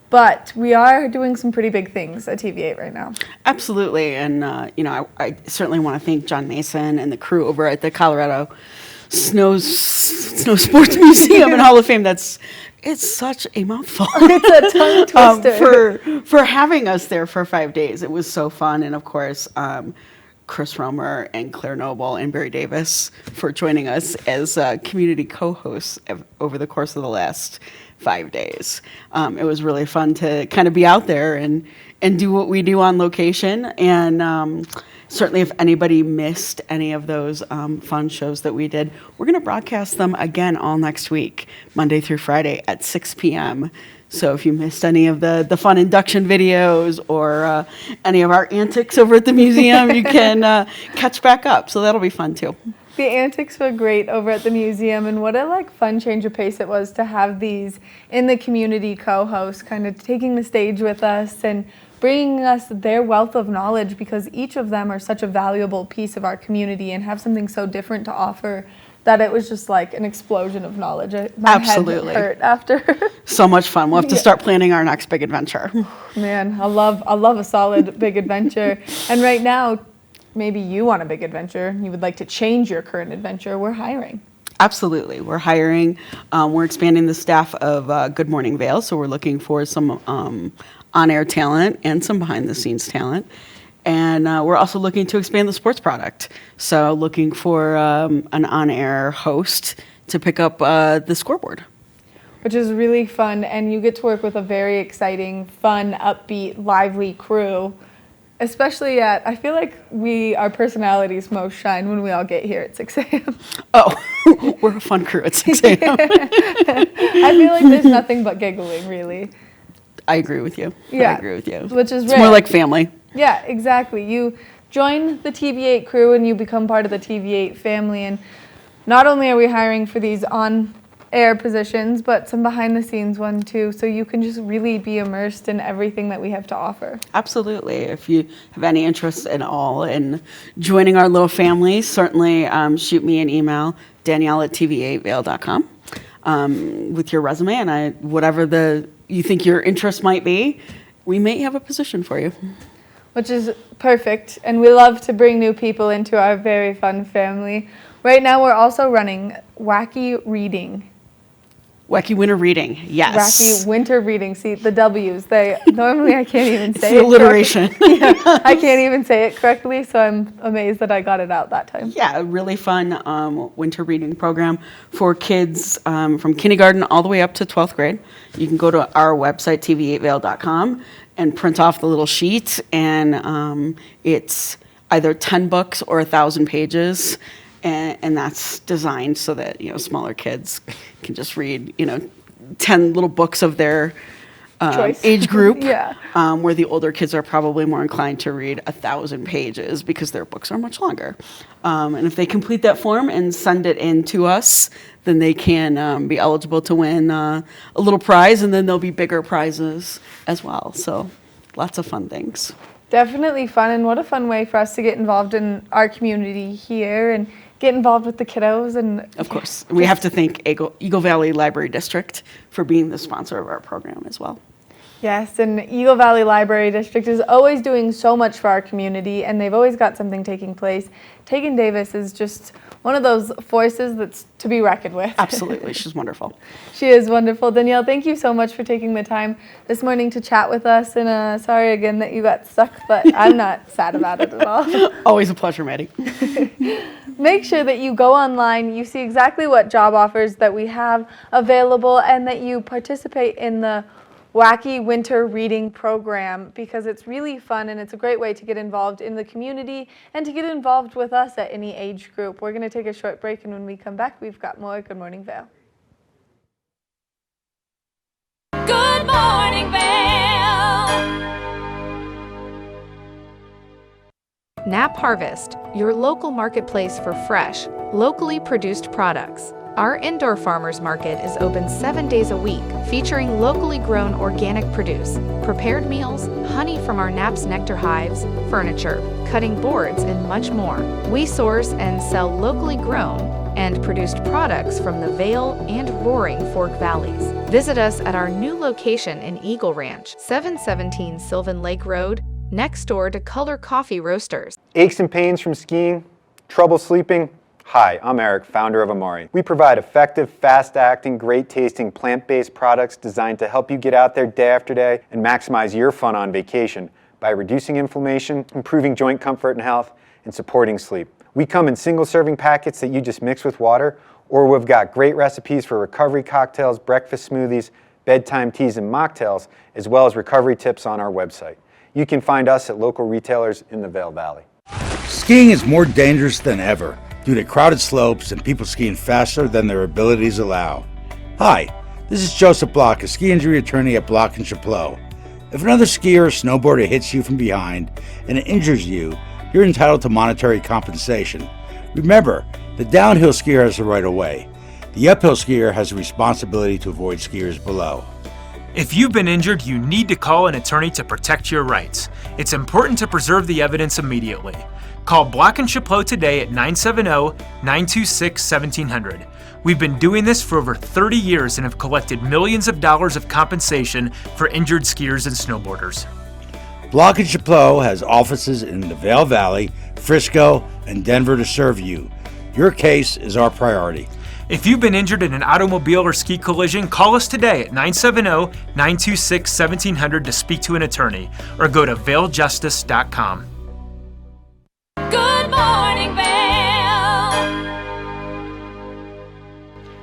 But we are doing some pretty big things at TV8 right now. Absolutely, and I certainly want to thank John Mason and the crew over at the Colorado Snow Sports Museum and Hall of Fame. It's such a mouthful. It's a tongue twister. For having us there for 5 days. It was so fun, and of course, Chris Romer and Claire Noble and Barry Davis for joining us as community co-hosts over the course of the last 5 days. It was really fun to kind of be out there and do what we do on location. And certainly if anybody missed any of those fun shows that we did, we're going to broadcast them again all next week, Monday through Friday at 6 p.m. So if you missed any of the fun induction videos or any of our antics over at the museum, you can catch back up. So that'll be fun too. The antics were great over at the museum, and what a fun change of pace it was to have these in the community co-hosts kind of taking the stage with us and bringing us their wealth of knowledge, because each of them are such a valuable piece of our community and have something so different to offer that it was just like an explosion of knowledge. My Absolutely. head hurt after. So much fun. We'll have to start planning our next big adventure. Man, I love a solid big adventure. And right now, maybe you want a big adventure. You would like to change your current adventure. We're hiring. Absolutely. We're hiring. We're expanding the staff of Good Morning Vail, so we're looking for some on-air talent and some behind-the-scenes talent. And we're also looking to expand the sports product. So looking for an on-air host to pick up the scoreboard. Which is really fun, and you get to work with a very exciting, fun, upbeat, lively crew. Especially I feel like our personalities most shine when we all get here at 6 a.m. Oh, we're a fun crew at 6 a.m. I feel like there's nothing but giggling, really. I agree with you. Yeah, I agree with you. Which is It's more like family. Yeah, exactly. You join the TV8 crew and you become part of the TV8 family. And not only are we hiring for these on-air positions, but some behind-the-scenes one too, so you can just really be immersed in everything that we have to offer. Absolutely. If you have any interest at all in joining our little family, certainly shoot me an email, Danielle@tv8vail.com, with your resume, and whatever you think your interest might be, we may have a position for you. Which is perfect, and we love to bring new people into our very fun family. Right now we're also running Wacky Reading. Wacky Winter Reading, yes. Wacky Winter Reading. See, the W's, normally I can't even say it's it. alliteration. Yeah, I can't even say it correctly, so I'm amazed that I got it out that time. Yeah, a really fun winter reading program for kids from kindergarten all the way up to 12th grade. You can go to our website, tv8vail.com, and print off the little sheet, and it's either 10 books or 1,000 pages. And that's designed so that, smaller kids can just read, 10 little books of their age group, Yeah. Where the older kids are probably more inclined to read 1,000 pages because their books are much longer. And if they complete that form and send it in to us, then they can be eligible to win a little prize, and then there'll be bigger prizes as well. So lots of fun things. Definitely fun, and what a fun way for us to get involved in our community here and get involved with the kiddos. And of course, we have to thank Eagle Valley Library District for being the sponsor of our program as well. Yes, and Eagle Valley Library District is always doing so much for our community, and they've always got something taking place. Tegan Davis is just one of those forces that's to be reckoned with. Absolutely, she's wonderful. She is wonderful. Danielle, thank you so much for taking the time this morning to chat with us, and sorry again that you got stuck, but I'm not sad about it at all. Always a pleasure, Maddie. Make sure that you go online, you see exactly what job offers that we have available, and that you participate in the Wacky Winter Reading Program, because it's really fun and it's a great way to get involved in the community and to get involved with us at any age group. We're going to take a short break, and when we come back, we've got more Good Morning Vail. Good Morning Vail. Nap Harvest, your local marketplace for fresh, locally produced products. Our indoor farmers market is open 7 days a week, featuring locally grown organic produce, prepared meals, honey from our Nap's nectar hives, furniture, cutting boards, and much more. We source and sell locally grown and produced products from the Vail and Roaring Fork Valleys. Visit us at our new location in Eagle Ranch, 717 Sylvan Lake Road, next door to Color Coffee Roasters. Aches and pains from skiing? Trouble sleeping? Hi, I'm Eric, founder of Amori. We provide effective, fast-acting, great-tasting, plant-based products designed to help you get out there day after day and maximize your fun on vacation by reducing inflammation, improving joint comfort and health, and supporting sleep. We come in single-serving packets that you just mix with water, or we've got great recipes for recovery cocktails, breakfast smoothies, bedtime teas, and mocktails, as well as recovery tips on our website. You can find us at local retailers in the Vail Valley. Skiing is more dangerous than ever due to crowded slopes and people skiing faster than their abilities allow. Hi, this is Joseph Block, a ski injury attorney at Block & Chapleau. If another skier or snowboarder hits you from behind and it injures you, you're entitled to monetary compensation. Remember, the downhill skier has the right of way. The uphill skier has the responsibility to avoid skiers below. If you've been injured, you need to call an attorney to protect your rights. It's important to preserve the evidence immediately. Call Block & Chapleau today at 970-926-1700. We've been doing this for over 30 years and have collected millions of dollars of compensation for injured skiers and snowboarders. Block & Chapleau has offices in the Vail Valley, Frisco, and Denver to serve you. Your case is our priority. If you've been injured in an automobile or ski collision, call us today at 970-926-1700 to speak to an attorney, or go to vailjustice.com. Good Morning Vail.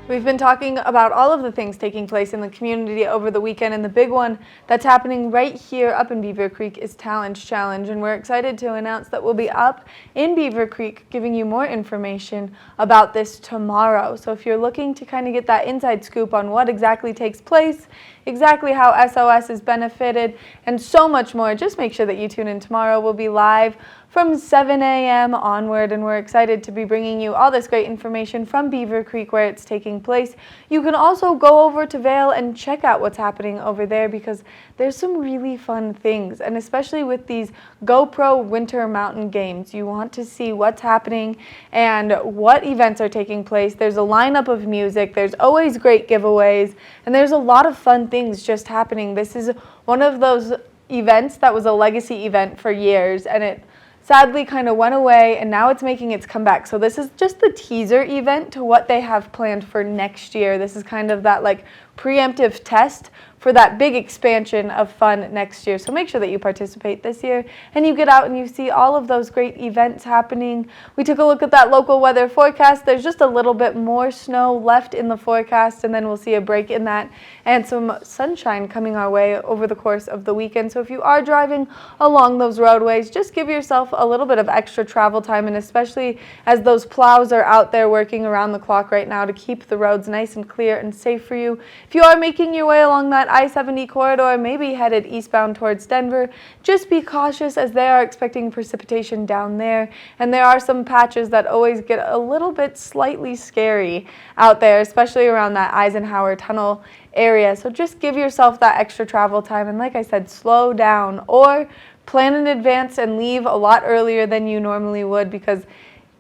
We've been talking about all of the things taking place in the community over the weekend, and the big one that's happening right here up in Beaver Creek is Talent Challenge, and we're excited to announce that we'll be up in Beaver Creek giving you more information about this tomorrow. So if you're looking to kind of get that inside scoop on what exactly takes place, exactly how SOS is benefited, and so much more, just make sure that you tune in tomorrow. We'll be live from 7 a.m. onward, and we're excited to be bringing you all this great information from Beaver Creek where it's taking place. You can also go over to Vail and check out what's happening over there, because there's some really fun things, and especially with these GoPro Winter Mountain Games, you want to see what's happening and what events are taking place. There's a lineup of music, there's always great giveaways, and there's a lot of fun things just happening. This is one of those events that was a legacy event for years, and it sadly kind of went away, and now it's making its comeback. So this is just the teaser event to what they have planned for next year. This is kind of that like preemptive test for that big expansion of fun next year. So make sure that you participate this year and you get out and you see all of those great events happening. We took a look at that local weather forecast. There's just a little bit more snow left in the forecast, and then we'll see a break in that and some sunshine coming our way over the course of the weekend. So if you are driving along those roadways, just give yourself a little bit of extra travel time, and especially as those plows are out there working around the clock right now to keep the roads nice and clear and safe for you. If you are making your way along that I-70 corridor, maybe headed eastbound towards Denver, just be cautious as they are expecting precipitation down there, and there are some patches that always get a little bit slightly scary out there, especially around that Eisenhower Tunnel area. So just give yourself that extra travel time, and like I said, slow down or plan in advance and leave a lot earlier than you normally would, because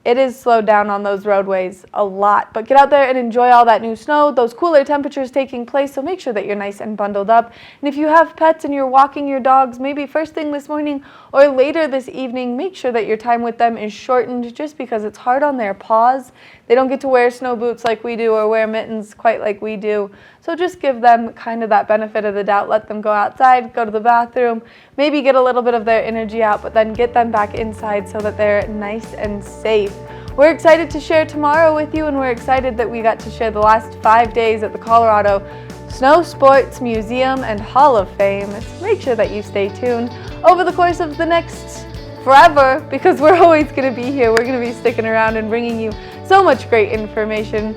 it is slowed down on those roadways a lot. But get out there and enjoy all that new snow, those cooler temperatures taking place, so make sure that you're nice and bundled up. And if you have pets and you're walking your dogs, maybe first thing this morning or later this evening, make sure that your time with them is shortened, just because it's hard on their paws. They don't get to wear snow boots like we do or wear mittens quite like we do. So just give them kind of that benefit of the doubt. Let them go outside, go to the bathroom, maybe get a little bit of their energy out, but then get them back inside so that they're nice and safe. We're excited to share tomorrow with you, and we're excited that we got to share the last 5 days at the Colorado Snow Sports Museum and Hall of Fame. So make sure that you stay tuned over the course of the next forever, because we're always going to be here. We're going to be sticking around and bringing you so much great information.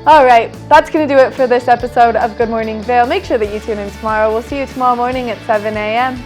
All right, that's going to do it for this episode of Good Morning Vail. Make sure that you tune in tomorrow. We'll see you tomorrow morning at 7 a.m.